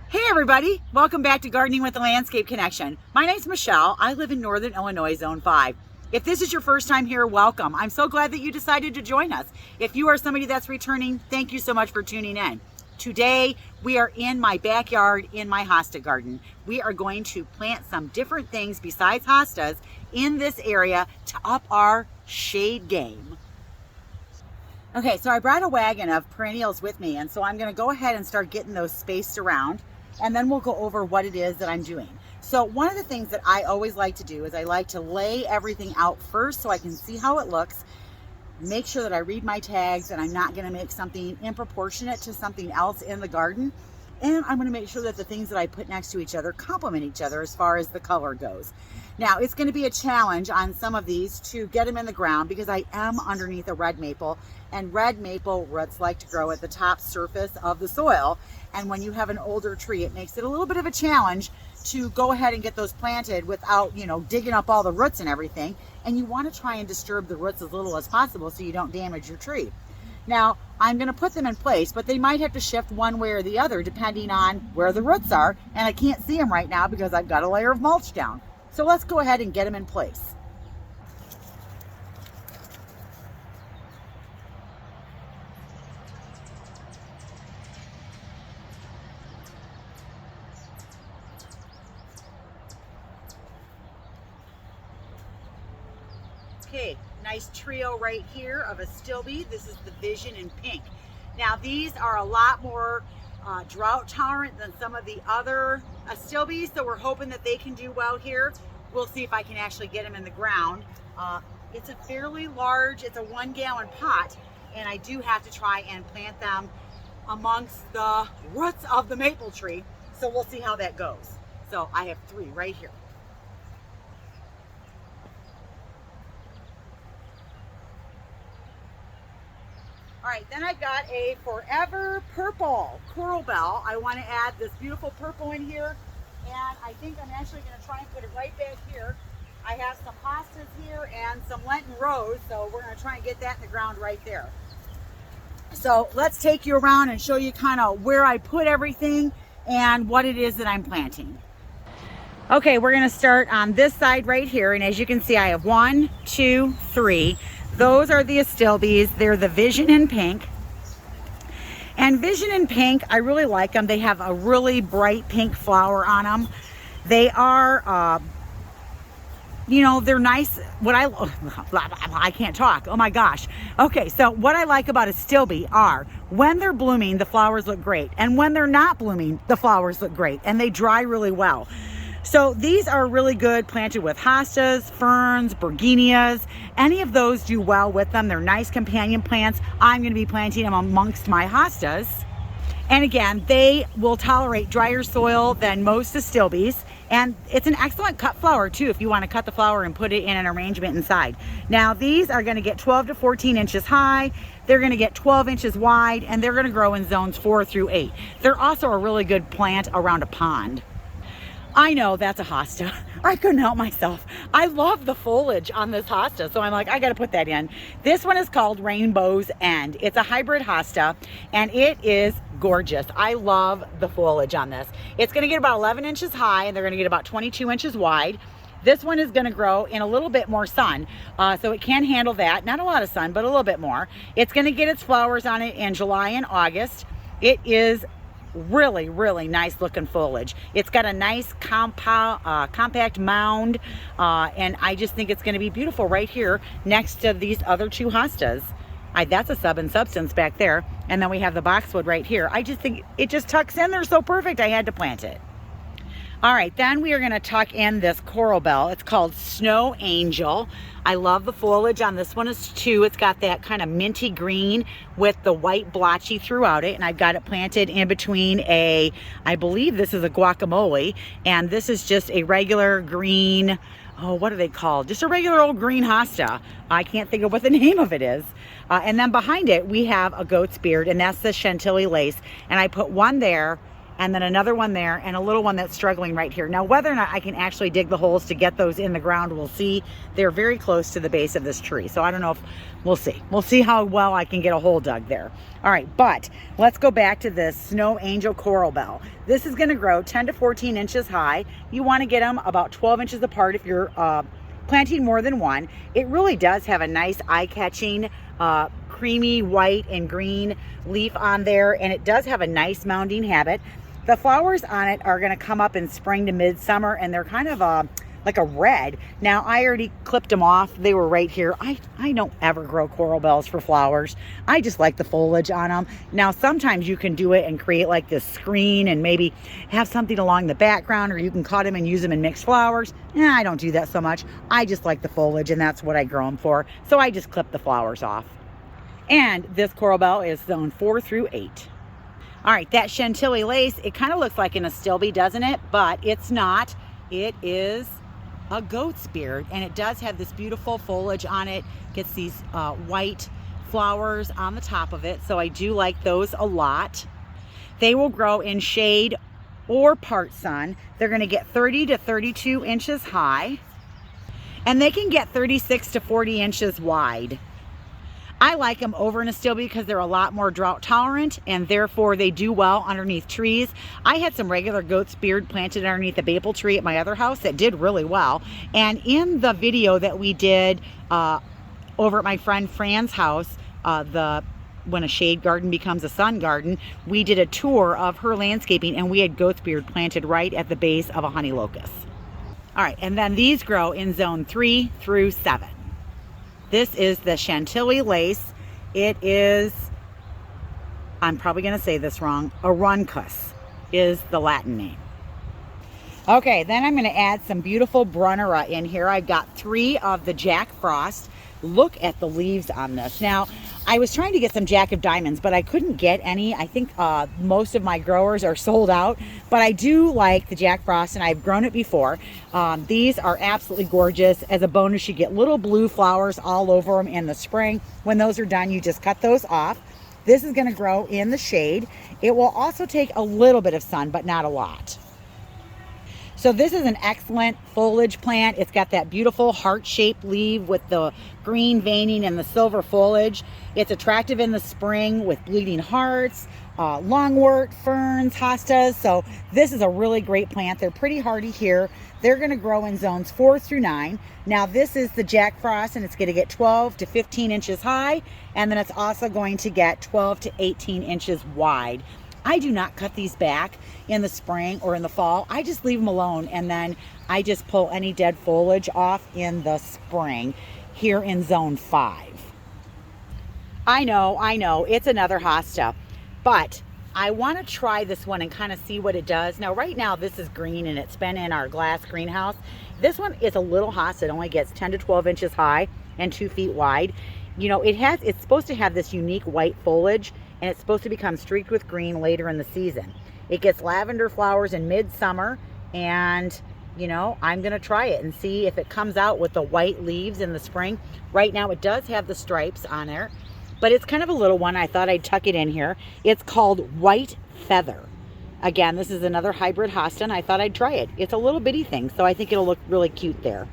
Hey everybody, welcome back to Gardening with the Landscape Connection. My name's Michelle. I live in Northern Illinois, Zone 5. If this is your first time here, welcome. I'm so glad that you decided to join us. If you are somebody that's returning, thank you so much for tuning in. Today, we are in my backyard in my hosta garden. We are going to plant some different things besides hostas in this area to up our shade game. Okay, so I brought a wagon of perennials with me, and so I'm gonna go ahead and start getting those spaced around, and then we'll go over what it is that I'm doing. So one of the things that I always like to do is I like to lay everything out first so I can see how it looks, make sure that I read my tags and I'm not gonna make something disproportionate to something else in the garden. And I'm gonna make sure that the things that I put next to each other complement each other as far as the color goes. Now, it's gonna be a challenge on some of these to get them in the ground because I am underneath a red maple, and red maple roots like to grow at the top surface of the soil. And when you have an older tree, it makes it a little bit of a challenge to go ahead and get those planted without, digging up all the roots and everything. And you wanna try and disturb the roots as little as possible so you don't damage your tree. Now, I'm gonna put them in place, but they might have to shift one way or the other depending on where the roots are. And I can't see them right now because I've got a layer of mulch down. So let's go ahead and get them in place. Okay, nice trio right here of astilbe. This is the Vision in pink. Now these are a lot more drought tolerant than some of the other astilbes, so we're hoping that they can do well here. We'll see if I can actually get them in the ground. It's a fairly large, it's a 1 gallon pot, and I do have to try and plant them amongst the roots of the maple tree, so we'll see how that goes. So I have 3 right here. All right, then I've got a Forever Purple Coral Bell. I want to add this beautiful purple in here, and I think I'm actually going to try and put it right back here. I have some hostas here and some Lenten rose, so we're going to try and get that in the ground right there. So let's take you around and show you kind of where I put everything and what it is that I'm planting. Okay, we're going to start on this side right here, and as you can see, I have 1, 2, 3. Those are the astilbes. They're the Vision in pink. And Vision in pink, I really like them. They have a really bright pink flower on them. They are, they're nice. I can't talk. Oh my gosh. Okay, so what I like about astilbe are when they're blooming, the flowers look great. And when they're not blooming, the flowers look great. And they dry really well. So these are really good planted with hostas, ferns, bergenias. Any of those do well with them. They're nice companion plants. I'm going to be planting them amongst my hostas. And again, they will tolerate drier soil than most astilbes. And it's an excellent cut flower too if you want to cut the flower and put it in an arrangement inside. Now these are going to get 12 to 14 inches high. They're going to get 12 inches wide, and they're going to grow in zones 4 through 8. They're also a really good plant around a pond. I know that's a hosta. I couldn't help myself. I love the foliage on this hosta, so I'm like, I got to put that in. This one is called Rainbow's End. It's a hybrid hosta, and it is gorgeous. I love the foliage on this. It's going to get about 11 inches high, and they're going to get about 22 inches wide. This one is going to grow in a little bit more sun, so it can handle that. Not a lot of sun, but a little bit more. It's going to get its flowers on it in July and August. It is really nice looking foliage. It's got a nice compact mound, and I just think it's going to be beautiful right here next to these other 2 hostas. That's a sub and substance back there, and then we have the boxwood right here. I just think it just tucks in there so perfect. I had to plant it. All right, then we are going to tuck in this coral bell. It's called Snow Angel. I love the foliage on this one is too. It's got that kind of minty green with the white blotchy throughout it, and I've got it planted in between I believe this is a guacamole, and this is just a regular green, what are they called? Just a regular old green hosta. I can't think of what the name of it is. And then behind it, we have a goat's beard, and that's the Chantilly lace, and I put one there and then another one there, and a little one that's struggling right here. Now, whether or not I can actually dig the holes to get those in the ground, we'll see. They're very close to the base of this tree, so I don't know if, we'll see. We'll see how well I can get a hole dug there. All right, but let's go back to this snow angel coral bell. This is gonna grow 10 to 14 inches high. You wanna get them about 12 inches apart if you're planting more than one. It really does have a nice eye-catching creamy white and green leaf on there, and it does have a nice mounding habit. The flowers on it are going to come up in spring to midsummer, and they're kind of like a red. Now, I already clipped them off. They were right here. I don't ever grow coral bells for flowers. I just like the foliage on them. Now, sometimes you can do it and create like this screen and maybe have something along the background, or you can cut them and use them in mixed flowers. I don't do that so much. I just like the foliage, and that's what I grow them for. So I just clip the flowers off. And this coral bell is zone 4 through 8. All right, that Chantilly lace, it kind of looks like an astilbe, doesn't it? But it's not. It is a goat's beard, and it does have this beautiful foliage on it. Gets these white flowers on the top of it, so I do like those a lot. They will grow in shade or part sun. They're going to get 30 to 32 inches high, and they can get 36 to 40 inches wide. I like them over an astilbe because they're a lot more drought tolerant, and therefore they do well underneath trees. I had some regular goat's beard planted underneath a maple tree at my other house that did really well. And in the video that we did over at my friend Fran's house, when a shade garden becomes a sun garden, we did a tour of her landscaping, and we had goat's beard planted right at the base of a honey locust. All right, and then these grow in zone 3 through 7. This is the Chantilly lace. It is, I'm probably going to say this wrong, Aruncus is the Latin name. Okay, then I'm going to add some beautiful Brunnera in here. I've got 3 of the Jack Frost. Look at the leaves on this. Now, I was trying to get some Jack of Diamonds, but I couldn't get any. I think most of my growers are sold out, but I do like the Jack Frost, and I've grown it before. These are absolutely gorgeous. As a bonus, you get little blue flowers all over them in the spring. When those are done, you just cut those off. This is going to grow in the shade. It will also take a little bit of sun, but not a lot. So this is an excellent foliage plant. It's got that beautiful heart-shaped leaf with the green veining and the silver foliage. It's attractive in the spring with bleeding hearts, longwort, ferns, hostas. So this is a really great plant. They're pretty hardy here. They're going to grow in zones 4 through 9. Now this is the Jack Frost, and it's going to get 12 to 15 inches high, and then it's also going to get 12 to 18 inches wide. I do not cut these back in the spring or in the fall. I just leave them alone, and then I just pull any dead foliage off in the spring here in zone 5. I know, it's another hosta, but I want to try this one and kind of see what it does. Now, right now, this is green, and it's been in our glass greenhouse. This one is a little hosta. It only gets 10 to 12 inches high and 2 feet wide. You know, it's supposed to have this unique white foliage, and it's supposed to become streaked with green later in the season. It gets lavender flowers in midsummer, and you know, I'm gonna try it and see if it comes out with the white leaves in the spring. Right now it does have the stripes on there, but it's kind of a little one. I thought I'd tuck it in here. It's called White Feather. Again, this is another hybrid hosta, and I thought I'd try it. It's a little bitty thing, so I think it'll look really cute there.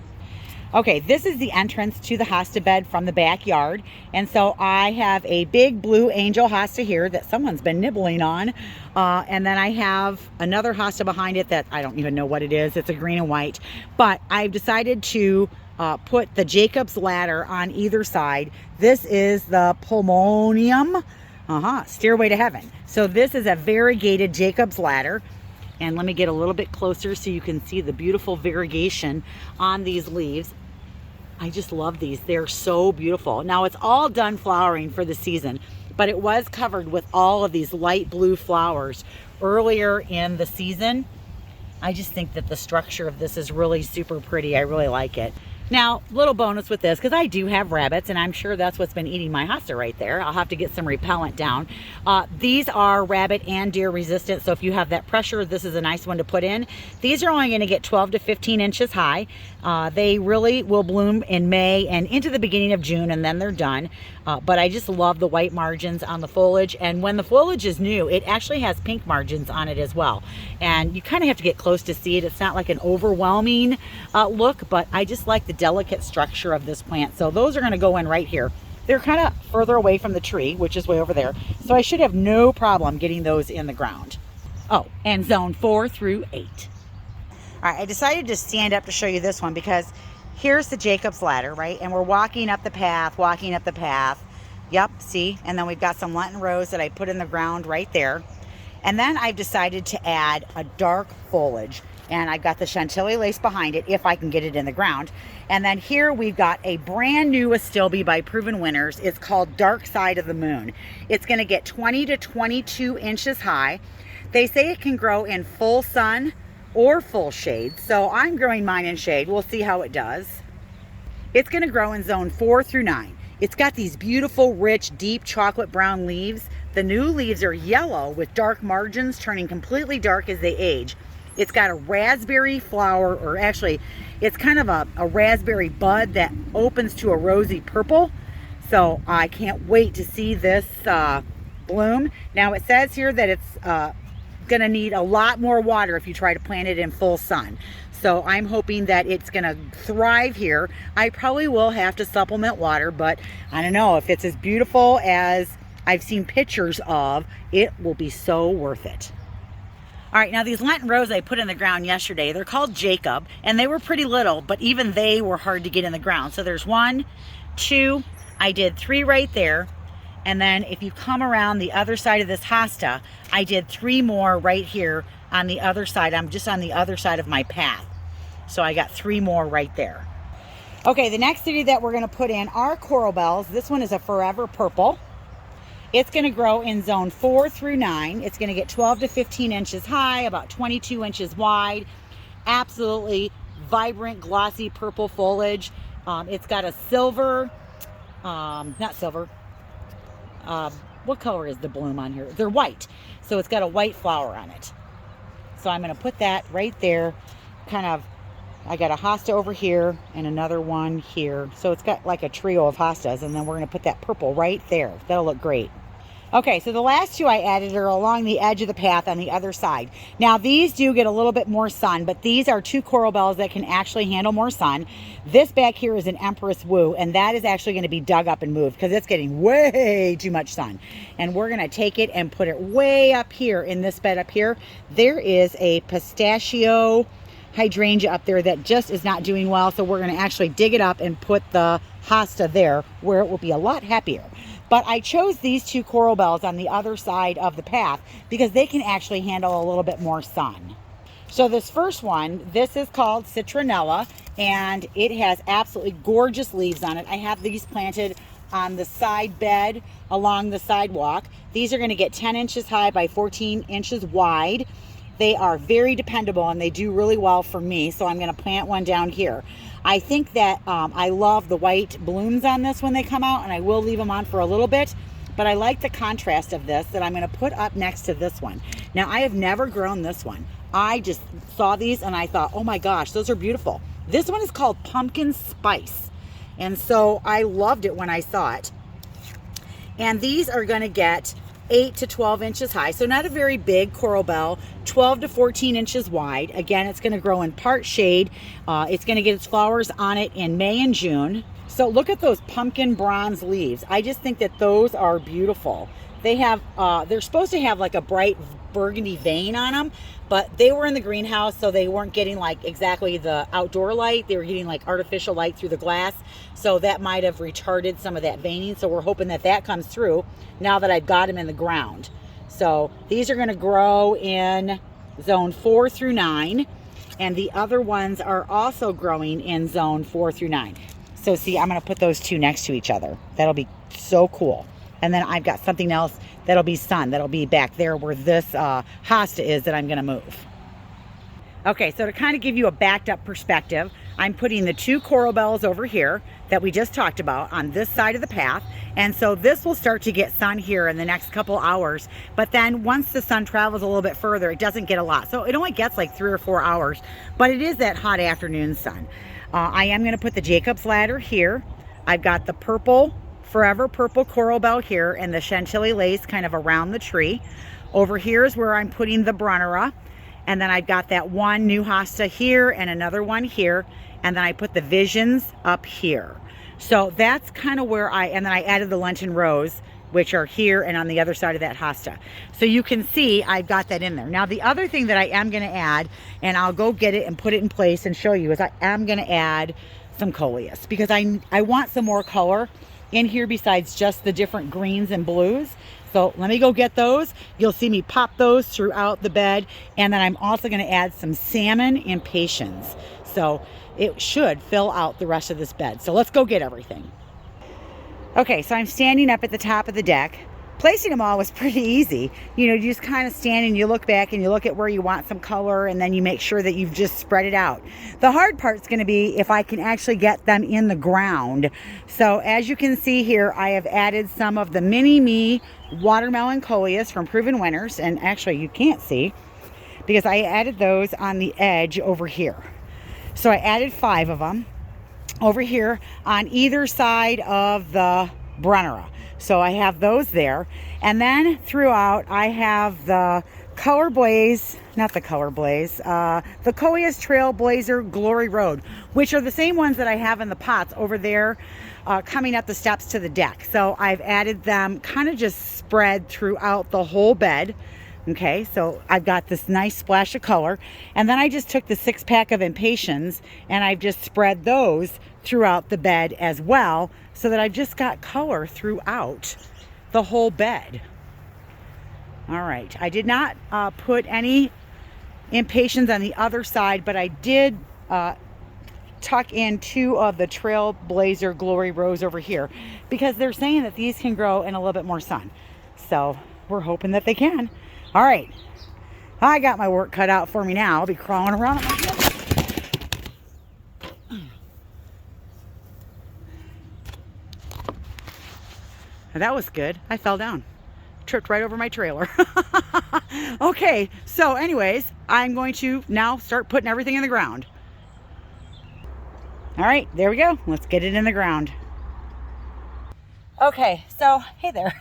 Okay, this is the entrance to the hosta bed from the backyard. And so I have a big blue angel hosta here that someone's been nibbling on. And then I have another hosta behind it that I don't even know what it is. It's a green and white. But I've decided to put the Jacob's ladder on either side. This is the Pulmonium Stairway to Heaven. So this is a variegated Jacob's ladder. And let me get a little bit closer so you can see the beautiful variegation on these leaves. I just love these. They're so beautiful. Now it's all done flowering for the season, but it was covered with all of these light blue flowers earlier in the season. I just think that the structure of this is really super pretty. I really like it. Now, little bonus with this, because I do have rabbits, and I'm sure that's what's been eating my hosta right there. I'll have to get some repellent down. These are rabbit and deer resistant, so if you have that pressure, this is a nice one to put in. These are only going to get 12 to 15 inches high. They really will bloom in May and into the beginning of June, and then they're done. But I just love the white margins on the foliage, and when the foliage is new, it actually has pink margins on it as well. And you kind of have to get close to see it. It's not like an overwhelming look, but I just like the delicate structure of this plant. So those are going to go in right here. They're kind of further away from the tree, which is way over there. So I should have no problem getting those in the ground. Oh, and zone 4 through 8. All right, I decided to stand up to show you this one because here's the Jacob's ladder, right? And we're walking up the path, Yep, see? And then we've got some Lenten rose that I put in the ground right there. And then I've decided to add a dark foliage. And I've got the Chantilly lace behind it if I can get it in the ground. And then here we've got a brand new Astilbe by Proven Winners. It's called Dark Side of the Moon. It's going to get 20 to 22 inches high. They say it can grow in full sun or full shade. So I'm growing mine in shade. We'll see how it does. It's going to grow in zone 4 through 9. It's got these beautiful, rich, deep chocolate brown leaves. The new leaves are yellow with dark margins, turning completely dark as they age. It's got a raspberry flower, or actually, it's kind of a raspberry bud that opens to a rosy purple. So I can't wait to see this bloom. Now it says here that it's going to need a lot more water if you try to plant it in full sun. So I'm hoping that it's going to thrive here. I probably will have to supplement water, but I don't know, if it's as beautiful as I've seen pictures of, it will be so worth it. All right, now these Lenten rose I put in the ground yesterday, they're called Jacob, and they were pretty little, but even they were hard to get in the ground. So there's 1, 2, I did 3 right there. And then if you come around the other side of this hosta, I did 3 more right here on the other side. I'm just on the other side of my path. So I got 3 more right there. Okay, the next city that we're gonna put in are coral bells. This one is a forever purple. It's going to grow in zone 4 through 9. It's going to get 12 to 15 inches high, about 22 inches wide. Absolutely vibrant, glossy purple foliage. It's got a silver, not silver. What color is the bloom on here? They're white. So it's got a white flower on it. So I'm going to put that right there. Kind of, I got a hosta over here and another one here. So it's got like a trio of hostas, and then we're going to put that purple right there. That'll look great. Okay, so the last 2 I added are along the edge of the path on the other side. Now these do get a little bit more sun, but these are 2 coral bells that can actually handle more sun. This back here is an Empress Woo, and that is actually going to be dug up and moved because it's getting way too much sun. And we're going to take it and put it way up here in this bed up here. There is a pistachio hydrangea up there that just is not doing well, so we're going to actually dig it up and put the hosta there where it will be a lot happier. But I chose these 2 coral bells on the other side of the path because they can actually handle a little bit more sun. So this first one, this is called Citronella, and it has absolutely gorgeous leaves on it. I have these planted on the side bed along the sidewalk. These are going to get 10 inches high by 14 inches wide. They are very dependable and they do really well for me, so I'm going to plant one down here. I think that I love the white blooms on this when they come out, and I will leave them on for a little bit, but I like the contrast of this that I'm going to put up next to this one. Now, I have never grown this one. I just saw these and I thought, oh my gosh, those are beautiful. This one is called Pumpkin Spice, and so I loved it when I saw it. And these are going to get 8 to 12 inches high, so not a very big coral bell, 12 to 14 inches wide. Again, it's going to grow in part shade. It's going to get its flowers on it in May and June. So look at those pumpkin bronze leaves. I just think that those are beautiful. They have, they're supposed to have like a bright burgundy vein on them, but they were in the greenhouse, so they weren't getting like exactly the outdoor light. They were getting like artificial light through the glass, so that might have retarded some of that veining. So we're hoping that that comes through now that I've got them in the ground. So these are going to grow in zone 4 through 9, and the other ones are also growing in zone 4 through 9. So see, I'm going to put those 2 next to each other. That'll be so cool. And then I've got something else that'll be sun. That'll be back there where this hosta is that I'm going to move. Okay, so to kind of give you a backed up perspective, I'm putting the 2 coral bells over here that we just talked about on this side of the path. And so this will start to get sun here in the next couple hours. But then once the sun travels a little bit further, it doesn't get a lot. So it only gets like 3 or 4 hours, but it is that hot afternoon sun. I am going to put the Jacob's ladder here. I've got the purple, forever purple coral bell here, and the chantilly lace kind of around the tree. Over here is where I'm putting the Brunnera. And then I've got that one new hosta here and another one here. And then I put the visions up here. So that's kind of where and then I added the Lenten rose, which are here and on the other side of that hosta. So you can see I've got that in there. Now the other thing that I am going to add, and I'll go get it and put it in place and show you, is I am going to add some coleus, because I want some more color in here besides just the different greens and blues. So let me go get those. You'll see me pop those throughout the bed. And then I'm also going to add some salmon impatiens. So it should fill out the rest of this bed. So let's go get everything. Okay, so I'm standing up at the top of the deck. Placing them all was pretty easy. You know, you just kind of stand and you look back and you look at where you want some color, and then you make sure that you've just spread it out. The hard part's going to be if I can actually get them in the ground. So as you can see here, I have added some of the Mini Me watermelon coleus from Proven Winners. And actually you can't see because I added those on the edge over here. So I added 5 of them over here on either side of the Brunnera. So I have those there. And then throughout I have the Color Blaze, not the Color Blaze, the Coleus Trailblazer Glory Road, which are the same ones that I have in the pots over there coming up the steps to the deck. So I've added them kind of just spread throughout the whole bed. Okay, so I've got this nice splash of color. And then I just took the 6-pack of Impatiens and I've just spread those throughout the bed as well, so that I've just got color throughout the whole bed. All right, I did not put any Impatiens on the other side, but I did tuck in 2 of the Trailblazer Glory Rose over here, because they're saying that these can grow in a little bit more sun. So we're hoping that they can. All right, I got my work cut out for me now. I'll be crawling around. That was good. I fell down. Tripped right over my trailer. Okay, so anyways, I'm going to now start putting everything in the ground. All right, there we go. Let's get it in the ground. Okay, so hey there.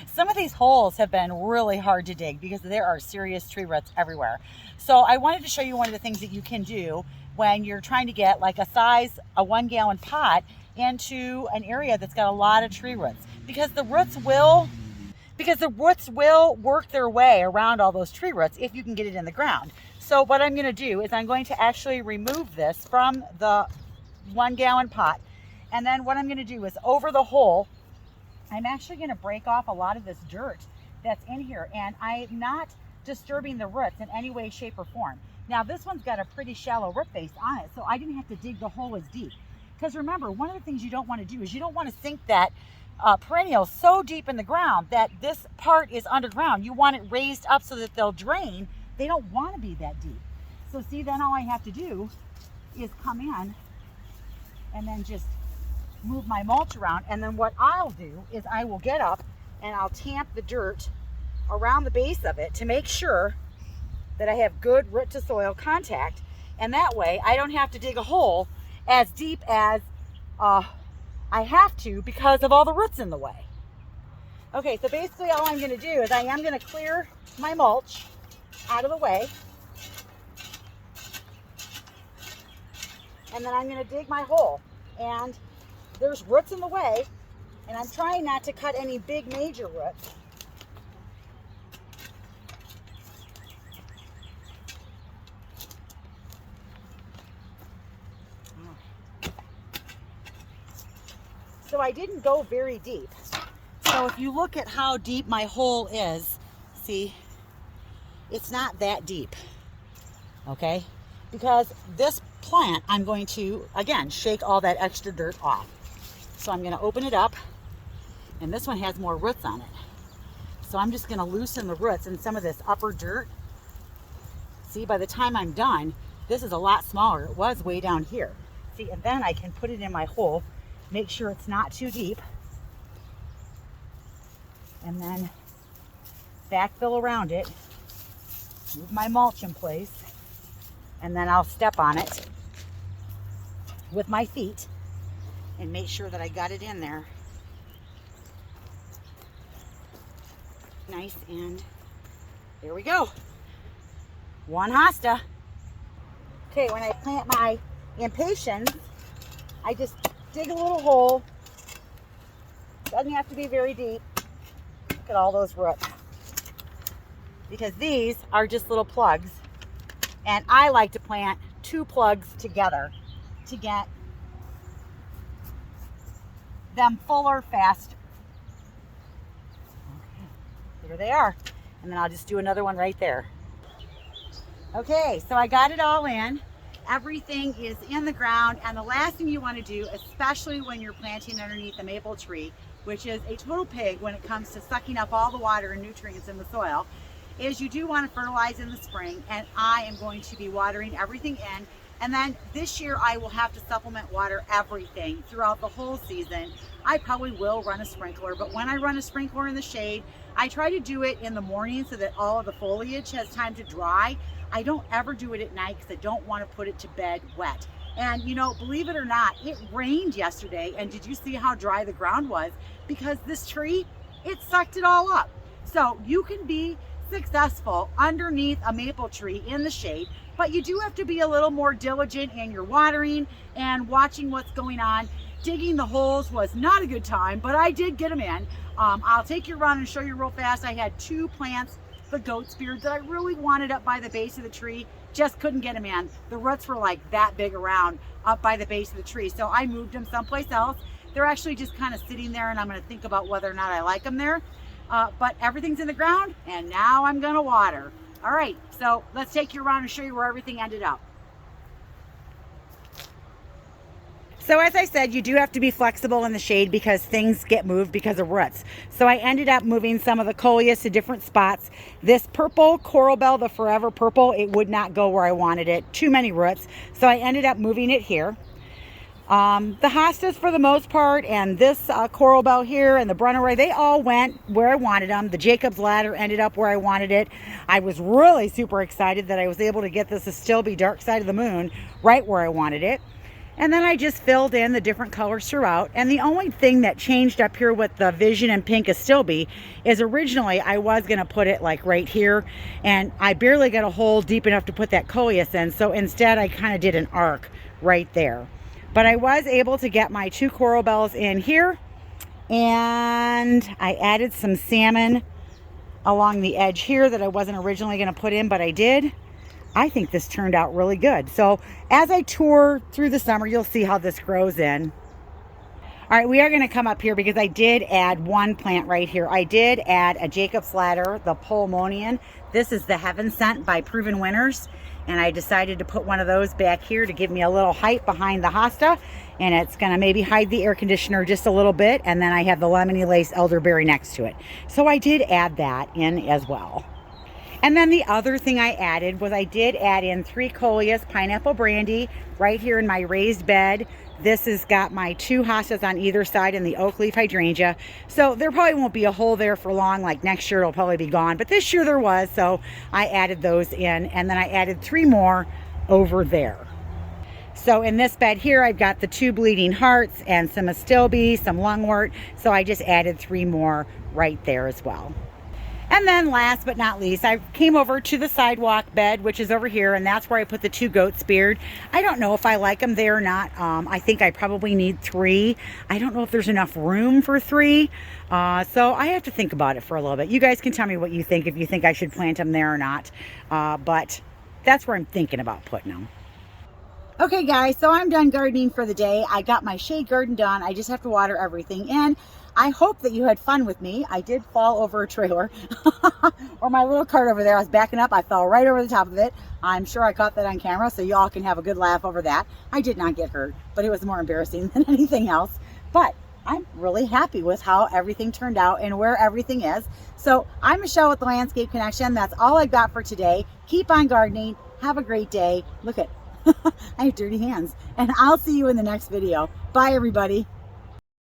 Some of these holes have been really hard to dig because there are serious tree roots everywhere. So I wanted to show you one of the things that you can do when you're trying to get like a 1-gallon pot into an area that's got a lot of tree roots, because the roots will work their way around all those tree roots if you can get it in the ground. So what I'm going to do is I'm going to actually remove this from the 1-gallon pot, and then what I'm going to do is over the hole I'm actually going to break off a lot of this dirt that's in here, and I'm not disturbing the roots in any way, shape, or form. Now this one's got a pretty shallow root base on it, so I didn't have to dig the hole as deep. Because remember, one of the things you don't want to do is you don't want to sink that perennial so deep in the ground that this part is underground. You want it raised up so that they'll drain. They don't want to be that deep. So see, then all I have to do is come in and then just move my mulch around. And then what I'll do is I will get up and I'll tamp the dirt around the base of it to make sure that I have good root to soil contact. And that way I don't have to dig a hole as deep as I have to because of all the roots in the way. Okay, so basically all I'm going to do is I am going to clear my mulch out of the way. And then I'm going to dig my hole. And there's roots in the way, and I'm trying not to cut any big major roots. So I didn't go very deep. So if you look at how deep my hole is, see, it's not that deep, okay? Because this plant, I'm going to, again, shake all that extra dirt off. So I'm going to open it up, and this one has more roots on it. So I'm just going to loosen the roots and some of this upper dirt. See, by the time I'm done, this is a lot smaller. It was way down here. See, and then I can put it in my hole, make sure it's not too deep, and then backfill around it, move my mulch in place, and then I'll step on it with my feet and make sure that I got it in there nice, and there we go. One hosta. Okay, when I plant my impatiens, I just dig a little hole. Doesn't have to be very deep. Look at all those roots. Because these are just little plugs. And I like to plant 2 plugs together to get them fuller faster. Okay, there they are. And then I'll just do another one right there. Okay, so I got it all in. Everything is in the ground, and the last thing you want to do, especially when you're planting underneath a maple tree, which is a total pig when it comes to sucking up all the water and nutrients in the soil, is you do want to fertilize in the spring, and I am going to be watering everything in. And then this year I will have to supplement water everything throughout the whole season. I probably will run a sprinkler, but when I run a sprinkler in the shade, I try to do it in the morning so that all of the foliage has time to dry. I don't ever do it at night because I don't want to put it to bed wet. And you know, believe it or not, it rained yesterday, and did you see how dry the ground was? Because this tree, it sucked it all up. So you can be successful underneath a maple tree in the shade, but you do have to be a little more diligent in your watering and watching what's going on. Digging the holes was not a good time, but I did get them in. I'll take you around and show you real fast. I had 2 plants, the goat's beard, that I really wanted up by the base of the tree, just couldn't get them in. The roots were like that big around up by the base of the tree, so I moved them someplace else. They're actually just kind of sitting there, and I'm going to think about whether or not I like them there. But everything's in the ground, and now I'm going to water. All right, so let's take you around and show you where everything ended up. So as I said, you do have to be flexible in the shade because things get moved because of roots. So I ended up moving some of the coleus to different spots. This purple coral bell, the forever purple, it would not go where I wanted it. Too many roots. So I ended up moving it here. The hostas for the most part, and this coral bell here and the Brunneray, they all went where I wanted them. The Jacob's ladder ended up where I wanted it. I was really super excited that I was able to get this Astilbe dark side of the moon right where I wanted it. And then I just filled in the different colors throughout. And the only thing that changed up here with the Vision and Pink Astilbe is originally I was going to put it like right here, and I barely got a hole deep enough to put that coleus in. So instead I kind of did an arc right there. But I was able to get my 2 coral bells in here, and I added some salmon along the edge here that I wasn't originally going to put in, but I did. I think this turned out really good. So as I tour through the summer, you'll see how this grows in. All right, we are going to come up here because I did add 1 plant right here. I did add a Jacob's ladder, the Pulmonian. This is the Heaven Sent by Proven Winners. And I decided to put one of those back here to give me a little height behind the hosta. And it's going to maybe hide the air conditioner just a little bit. And then I have the lemony lace elderberry next to it. So I did add that in as well. And then the other thing I added was I did add in 3 coleus pineapple brandy right here in my raised bed. This has got my 2 hostas on either side and the oak leaf hydrangea. So there probably won't be a hole there for long. Like next year it'll probably be gone. But this year there was, so I added those in. And then I added 3 more over there. So in this bed here, I've got the 2 bleeding hearts and some Astilbe, some lungwort. So I just added 3 more right there as well. And then last but not least, I came over to the sidewalk bed, which is over here, and that's where I put the 2 goat's beard. I don't know if I like them there or not. I think I probably need 3. I don't know if there's enough room for 3. So I have to think about it for a little bit. You guys can tell me what you think, if you think I should plant them there or not. But that's where I'm thinking about putting them. Okay guys, so I'm done gardening for the day. I got my shade garden done. I just have to water everything in. I hope that you had fun with me. I did fall over a trailer or my little cart over there. I was backing up. I fell right over the top of it. I'm sure I caught that on camera, so y'all can have a good laugh over that. I did not get hurt, but it was more embarrassing than anything else. But I'm really happy with how everything turned out and where everything is. So I'm Michelle with the Landscape Connection. That's all I've got for today. Keep on gardening. Have a great day. Look at I have dirty hands. And I'll see you in the next video. Bye, everybody.